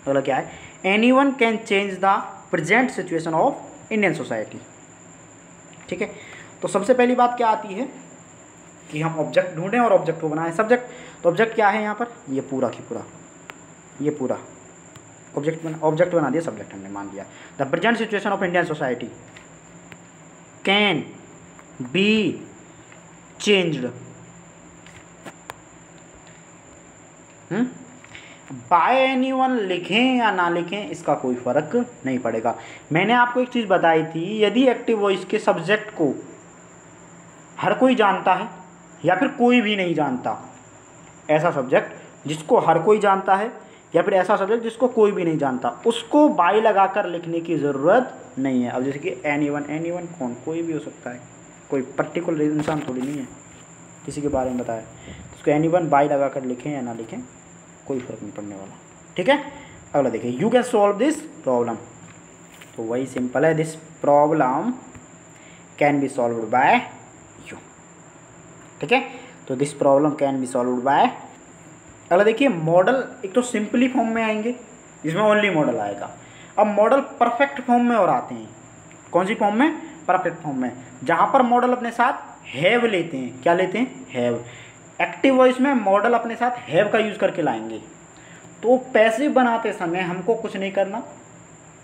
अगला क्या है, anyone can change the present situation of Indian society. ठीक है, तो सबसे पहली बात क्या आती है कि हम ऑब्जेक्ट ढूंढें और ऑब्जेक्ट को बनाएं। सब्जेक्ट, तो ऑब्जेक्ट क्या है यहाँ पर, ये पूरा की पूरा, ये पूरा ऑब्जेक्ट बना दिया, सब्जेक्ट हमने मान लिया। The present situation of Indian society can be changed by anyone, लिखें या ना लिखें इसका कोई फ़र्क नहीं पड़ेगा। मैंने आपको एक चीज़ बताई थी, यदि एक्टिव वॉइस के सब्जेक्ट को हर कोई जानता है या फिर कोई भी नहीं जानता, ऐसा सब्जेक्ट जिसको हर कोई जानता है या फिर ऐसा सब्जेक्ट जिसको कोई भी नहीं जानता, उसको बाय लगाकर लिखने की ज़रूरत नहीं है। अब जैसे कि एनीवन, एनीवन कौन, कोई भी हो सकता है, कोई पर्टिकुलर इंसान थोड़ी नहीं है, किसी के बारे में बताया, उसको एनीवन बाय लगाकर लिखें या ना लिखें कोई फ़र्क नहीं पड़ने वाला। ठीक है, अगला देखिए, you can solve this problem. तो वही सिंपल है, this problem can be solved by you. ठीक है, तो this problem can be solved by. अगला देखिए, मॉडल एक तो सिंपली फॉर्म में आएंगे, जिसमें ओनली मॉडल आएगा। अब मॉडल परफेक्ट फॉर्म में और आते हैं, कौन सी फॉर्म में, परफेक्ट फॉर्म में, जहाँ पर मॉडल अपने साथ हैव लेते हैं। क्या लेते हैं, हैव। एक्टिव वॉइस में मॉडल अपने साथ हैव का यूज़ करके लाएंगे। तो पैसिव बनाते समय हमको कुछ नहीं करना,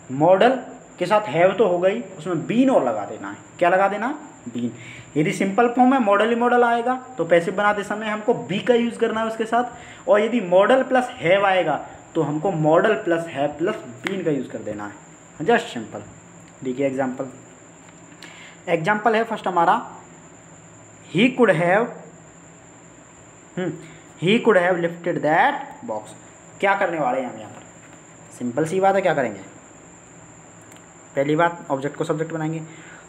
मॉडल के साथ हैव तो हो गई, उसमें बीन और लगा देना है। क्या लगा देना, बीन। यदि सिंपल फॉर्म में मॉडल ही मॉडल आएगा तो पैसिव बनाते समय हमको बी का यूज़ करना है उसके साथ, और यदि मॉडल प्लस हैव आएगा तो हमको model plus have plus been का यूज़ कर देना है। Just simple. देखिए एग्जाम्पल, एग्जाम्पल है फर्स्ट हमारा, he could have lifted that box. क्या करने वाले हैं हम यहाँ पर, सिंपल सी बात है, क्या करेंगे, पहली बात ऑब्जेक्ट को सब्जेक्ट बनाएंगे।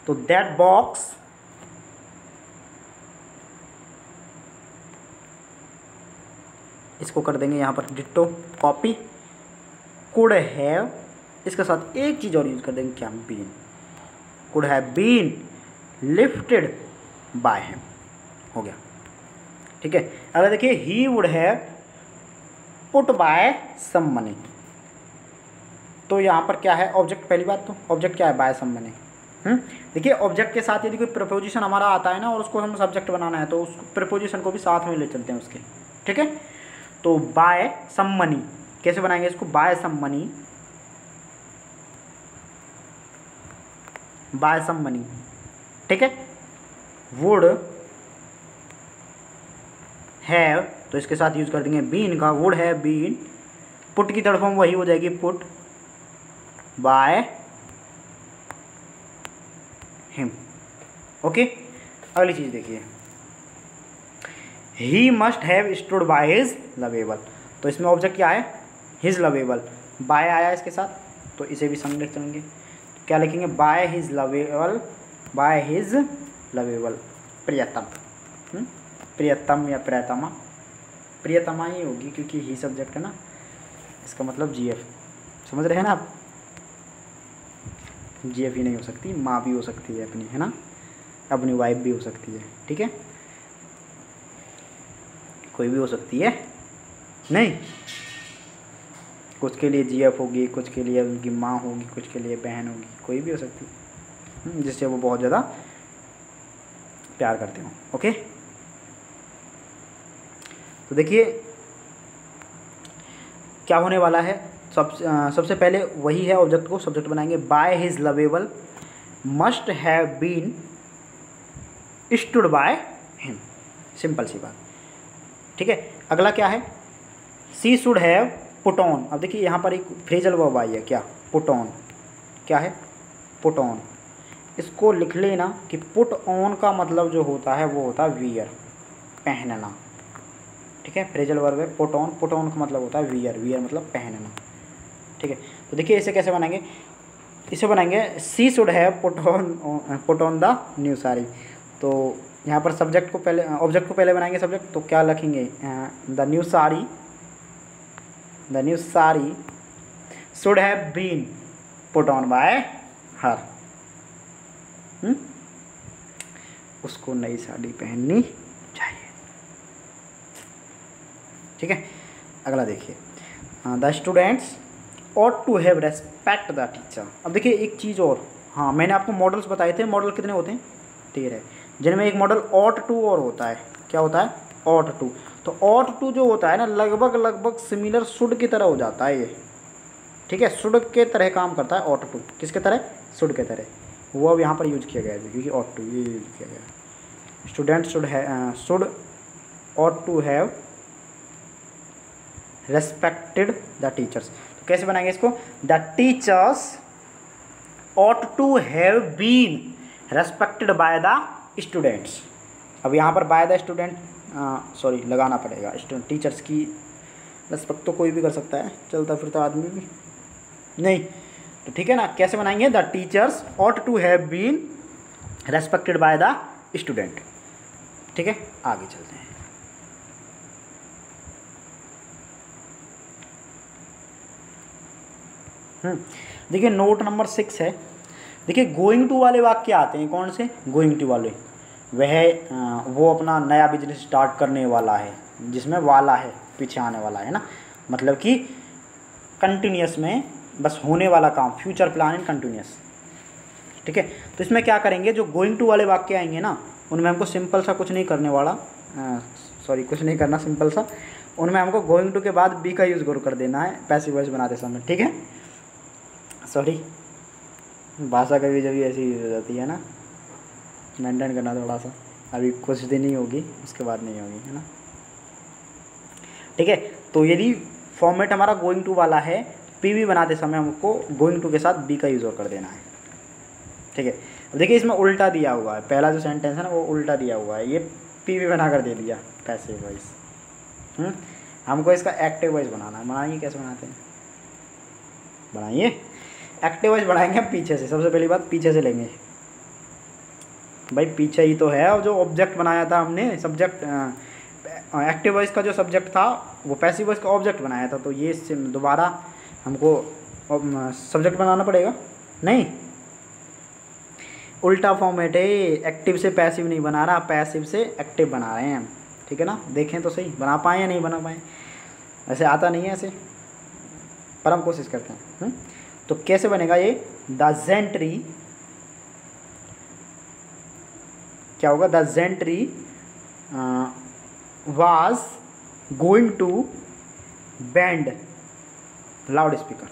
तो दैट बॉक्स, इसको कर देंगे यहाँ पर डिट्टो कॉपी, कुड हैव, इसके साथ एक चीज़ और यूज कर देंगे, क्या, been. Could have been lifted by him, हो गया। ठीक है, अगर देखिए, he would have put by some money. तो यहाँ पर क्या है, ऑब्जेक्ट, पहली बात तो ऑब्जेक्ट क्या है, बाय सम मनी। देखिए ऑब्जेक्ट के साथ यदि कोई प्रपोजिशन हमारा आता है ना और उसको हम सब्जेक्ट बनाना है तो उस प्रपोजिशन को भी साथ में ले चलते हैं उसके। ठीक है, तो बाय सम मनी कैसे बनाएंगे इसको, by some money, by some money. ठीक है, वुड हैव, तो इसके साथ यूज कर देंगे बीन का, वुड हैव बीन, पुट की थर्ड फॉर्म वही हो जाएगी, पुट बाय हिम। ओके, अगली चीज देखिए, he must have stood by his lovable. तो इसमें ऑब्जेक्ट क्या है, हिज लवेबल, बाय आया इसके साथ, तो इसे भी संग लिख चलेंगे। क्या लिखेंगे, bye his lovable, bye his lovable, प्रियतम। प्रियतम या प्रियतमा, प्रियतमा ही होगी क्योंकि ही सब्जेक्ट है ना, इसका मतलब जीएफ, समझ रहे हैं ना आप, जीएफ ही नहीं हो सकती, माँ भी हो सकती है अपनी, है ना, अपनी वाइफ भी हो सकती है। ठीक है, कोई भी हो सकती है, नहीं, कुछ के लिए जीएफ होगी, कुछ के लिए उनकी माँ होगी, कुछ के लिए बहन होगी, कोई भी हो सकती है जिससे वो बहुत ज़्यादा प्यार करते हो। ओके, तो देखिए क्या होने वाला है, सबसे पहले वही है, ऑब्जेक्ट को सब्जेक्ट बनाएंगे, by his lovable must have been stood by him, simple सी बात। ठीक है, अगला क्या है, she should have put on. अब देखिए यहाँ पर एक फ्रेजल वर्ब आई है, क्या, पुट ऑन, क्या है, पुट ऑन। इसको लिख लेना कि पुट ऑन का मतलब जो होता है वो होता है वियर, पहनना। ठीक है, फ्रेजल वर्ब है पुट ऑन, पुट ऑन का मतलब होता है वियर, वियर मतलब पहनना। ठीक है, तो देखिए इसे कैसे बनाएंगे, इसे बनाएंगे she should have put on the new sari. तो यहाँ पर सब्जेक्ट को पहले, ऑब्जेक्ट को पहले बनाएंगे सब्जेक्ट, तो क्या लिखेंगे, the new sari should have been put on by her. उसको नई साड़ी पहननी चाहिए। ठीक है, अगला देखिए, the students ought to have respect the teacher। अब देखिए एक चीज़ और, हाँ मैंने आपको मॉडल्स बताए थे, मॉडल कितने होते हैं, 13, जिनमें एक मॉडल ought to और होता है, क्या होता है, ought to। तो ought to जो होता है ना, लगभग सिमिलर शुड की तरह हो जाता है ये। ठीक है, शुड के तरह काम करता है ought to, किसके तरह, शुड के तरह, वो अब यहाँ पर यूज किया गया है क्योंकि ought to ये यूज किया गया है। Student should ought to have respected the teachers। कैसे बनाएंगे इसको, the teachers ought to have been respected by the students। अब यहाँ पर बाय द स्टूडेंट, सॉरी लगाना पड़ेगा, स्टूडेंट टीचर्स की रेस्पेक्ट तो कोई भी कर सकता है, चलता फिरता आदमी भी नहीं, तो ठीक है ना। कैसे बनाएंगे, the teachers ought to have been respected by the student। ठीक है, आगे चलते हैं। देखिए नोट नंबर 6 है। देखिए गोइंग टू वाले वाक्य आते हैं, कौन से, गोइंग टू वाले, वो अपना नया बिजनेस स्टार्ट करने वाला है, जिसमें वाला है पीछे आने वाला है ना, मतलब कि कंटिन्यूस में बस होने वाला काम, फ्यूचर प्लान इन कंटिन्यूस। ठीक है, तो इसमें क्या करेंगे, जो गोइंग टू वाले वाक्य आएंगे ना, उनमें हमको सिंपल सा कुछ नहीं करने वाला, कुछ नहीं करना, सिंपल सा उनमें हमको गोइंग टू के बाद बी का यूज़ कर देना है पैसिव वॉइस बनाते समय। ठीक है, सॉरी भाषा कभी जब ऐसी यूज हो जाती है ना, मेंटेन करना थोड़ा सा, अभी कुछ दिन ही होगी, उसके बाद नहीं होगी, है ना। ठीक है, तो यदि फॉर्मेट हमारा गोइंग टू वाला है, पीवी बनाते समय हमको गोइंग टू के साथ बी का यूज़ और कर देना है। ठीक है, अब देखिए इसमें उल्टा दिया हुआ है, पहला जो सेंटेंस है ना वो उल्टा दिया हुआ है, ये पीवी बना कर दे दिया पैसिव वॉइस। हमको इसका एक्टिव वॉइस बनाना है, बनाइए कैसे बनाते हैं, बनाइए एक्टिव वॉइस बनाएंगे हम पीछे से। सबसे पहली बात पीछे से लेंगे, भाई पीछे ही तो है, और जो ऑब्जेक्ट बनाया था हमने, सब्जेक्ट एक्टिव वॉइस का जो सब्जेक्ट था वो पैसिव वॉइस का ऑब्जेक्ट बनाया था, तो ये दोबारा हमको सब्जेक्ट बनाना पड़ेगा, नहीं उल्टा फॉर्मेट है, एक्टिव से पैसिव नहीं बना रहा, पैसिव से एक्टिव बना रहे हैं हम। ठीक है ना, देखें तो सही, बना पाए या नहीं बना पाए, वैसे आता नहीं है ऐसे, पर हम कोशिश करते हैं। तो कैसे बनेगा ये, द जेंट्री, क्या होगा, the gentry was going to ban loudspeaker.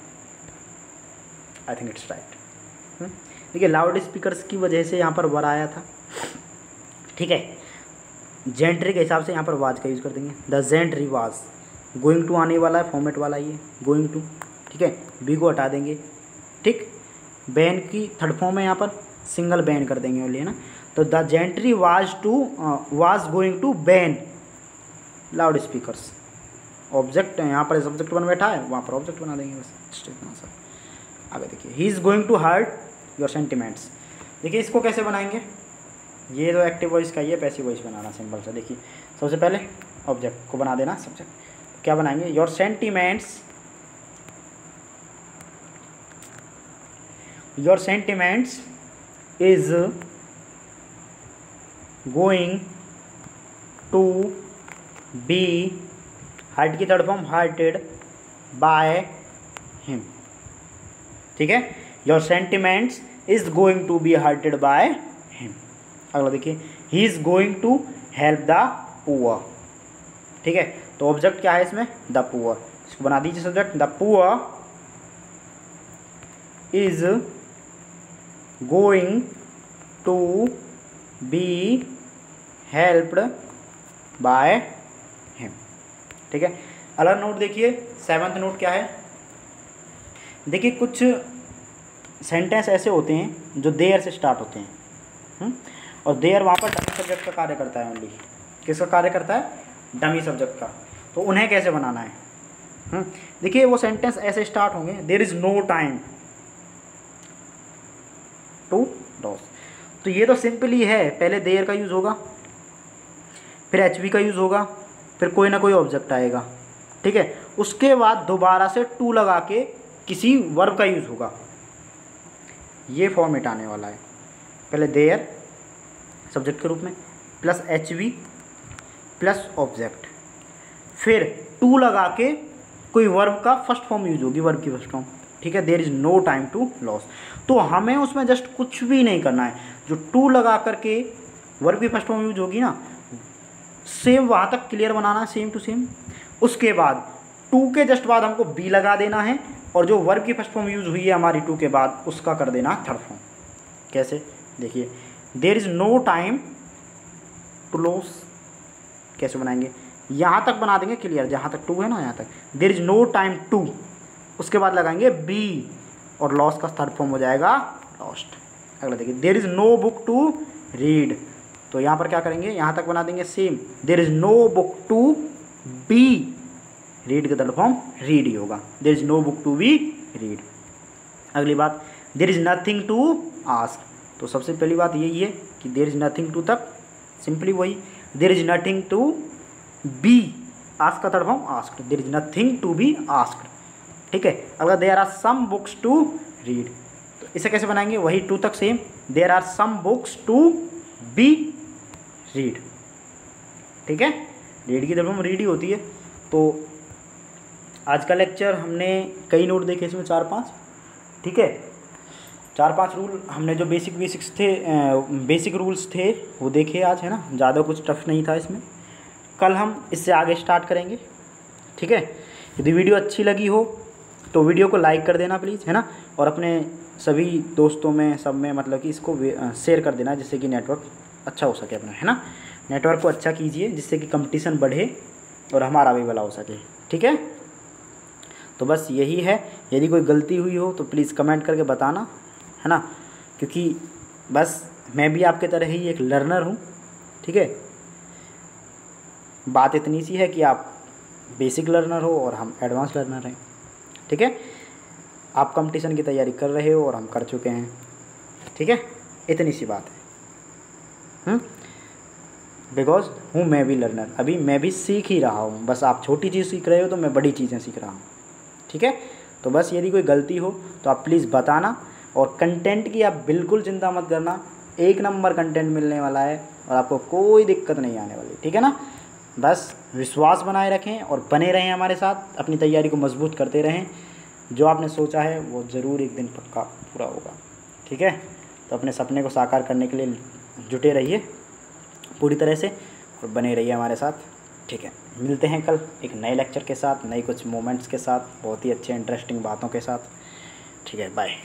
I think it's right. देखिए लाउड स्पीकर्स की वजह से यहाँ पर वर आया था। ठीक है, जेंट्री के हिसाब से यहाँ पर वाज का यूज़ कर देंगे, the gentry was, going to आने वाला है, फॉर्मेट वाला ये गोइंग टू। ठीक है, बी को हटा देंगे। ठीक, बैन की थर्ड फॉर्म है, यहाँ पर सिंगल बैन कर देंगे ओनली, है ना। तो the gentry was going to ban loudspeakers. Object यहाँ पर सब्जेक्ट बन बैठा है, वहाँ पर ऑब्जेक्ट बना देंगे बस, इतना सा। आगे देखिए, he is going to hurt your sentiments. देखिए इसको कैसे बनाएंगे, ये तो एक्टिव वॉइस का, ये पैसिव वॉइस बनाना सिंपल सा। देखिए सबसे पहले ऑब्जेक्ट को बना देना सब्जेक्ट, क्या बनाएंगे, your sentiments is going to be, hurt की third form hurted by him. ठीक है, your sentiments is going to be hurted by him. अगला देखिए, he is going to help the poor. ठीक है, तो ऑब्जेक्ट क्या है इसमें, द पुअर, इसको बना दीजिए subject, the poor is going to be helped by him. ठीक है, अगला नोट देखिए, 7th नोट क्या है। देखिए कुछ सेंटेंस ऐसे होते हैं जो देयर से स्टार्ट होते हैं, और देयर वहाँ पर डमी सब्जेक्ट का कार्य करता है ओनली। किसका कार्य करता है, डमी सब्जेक्ट का। तो उन्हें कैसे बनाना है, देखिए वो सेंटेंस ऐसे स्टार्ट होंगे, there is no time to loss. तो ये तो सिंपल ही है, पहले देयर का यूज़ होगा, फिर एच वी का यूज़ होगा, फिर कोई ना कोई ऑब्जेक्ट आएगा, ठीक है, उसके बाद दोबारा से टू लगा के किसी वर्ब का यूज़ होगा। ये फॉर्मेट आने वाला है, पहले देयर सब्जेक्ट के रूप में plus H V plus object, फिर टू लगा के कोई वर्ब का फर्स्ट फॉर्म यूज होगी, वर्ब की फर्स्ट फॉर्म, ठीक है, there is no time to loss. तो हमें उसमें जस्ट कुछ भी नहीं करना है, जो टू लगा करके वर्ब की फर्स्ट फॉर्म यूज होगी ना, सेम वहाँ तक क्लियर बनाना है, सेम टू सेम। उसके बाद टू के जस्ट बाद हमको बी लगा देना है, और जो वर्ब की फर्स्ट फॉर्म यूज हुई है हमारी टू के बाद, उसका कर देना थर्ड फॉर्म। कैसे, देखिए, there is no time to loss कैसे बनाएंगे, यहाँ तक बना देंगे क्लियर, जहाँ तक टू है ना यहाँ तक, there is no time to, उसके बाद लगाएंगे बी, और लॉस का थर्ड फॉर्म हो जाएगा लॉस्ट। अगला देखिए, there is no book to read, तो यहाँ पर क्या करेंगे, यहाँ तक बना देंगे same, there is no book to be read का थर्ड फॉर्म रीड ही होगा, there is no book to be read. अगली बात, there is nothing to ask, तो सबसे पहली बात यही है कि देयर इज़ नथिंग टू तक सिंपली वही, there is nothing to be, ask का third form asked, there is nothing to be asked, ठीक है। अगर there are some books to read, तो इसे कैसे बनाएंगे, वही टू तक same, there are some books to be read, ठीक है, रीड की थर्ड फॉर्म रीड ही होती है। तो आज का लेक्चर हमने कई नोट देखे इसमें 4-5, ठीक है, 4-5 रूल हमने जो बेसिक रूल्स थे वो देखे आज, है ना, ज़्यादा कुछ टफ नहीं था इसमें। कल हम इससे आगे स्टार्ट करेंगे, ठीक है। यदि वीडियो अच्छी लगी हो तो वीडियो को लाइक कर देना प्लीज़, है ना, और अपने सभी दोस्तों में सब में मतलब कि इसको शेयर कर देना, जिससे कि नेटवर्क अच्छा हो सके अपना, है ना, नेटवर्क को अच्छा कीजिए जिससे कि कंपटीशन बढ़े और हमारा भी भला हो सके, ठीक है। तो बस यही है, यदि कोई गलती हुई हो तो प्लीज़ कमेंट करके बताना, है ना, क्योंकि बस मैं भी आपके तरह ही एक लर्नर हूँ, ठीक है। बात इतनी सी है कि आप बेसिक लर्नर हो और हम एडवांस लर्नर हैं, ठीक है। आप कंपटीशन की तैयारी कर रहे हो और हम कर चुके हैं, ठीक है, इतनी सी बात है। बिकॉज हूँ मैं भी लर्नर, अभी मैं भी सीख ही रहा हूँ, बस आप छोटी चीज़ सीख रहे हो तो मैं बड़ी चीज़ें सीख रहा हूँ, ठीक है। तो बस यदि कोई गलती हो तो आप प्लीज़ बताना, और कंटेंट की आप बिल्कुल चिंता मत करना, 1 नंबर कंटेंट मिलने वाला है और आपको कोई दिक्कत नहीं आने वाली, ठीक है ना। बस विश्वास बनाए रखें और बने रहें हमारे साथ, अपनी तैयारी को मजबूत करते रहें, जो आपने सोचा है वो ज़रूर एक दिन पक्का पूरा होगा, ठीक है। तो अपने सपने को साकार करने के लिए जुटे रहिए पूरी तरह से और बने रहिए हमारे साथ, ठीक है। मिलते हैं कल एक नए लेक्चर के साथ, नए कुछ मोमेंट्स के साथ, बहुत ही अच्छे इंटरेस्टिंग बातों के साथ, ठीक है, बाय।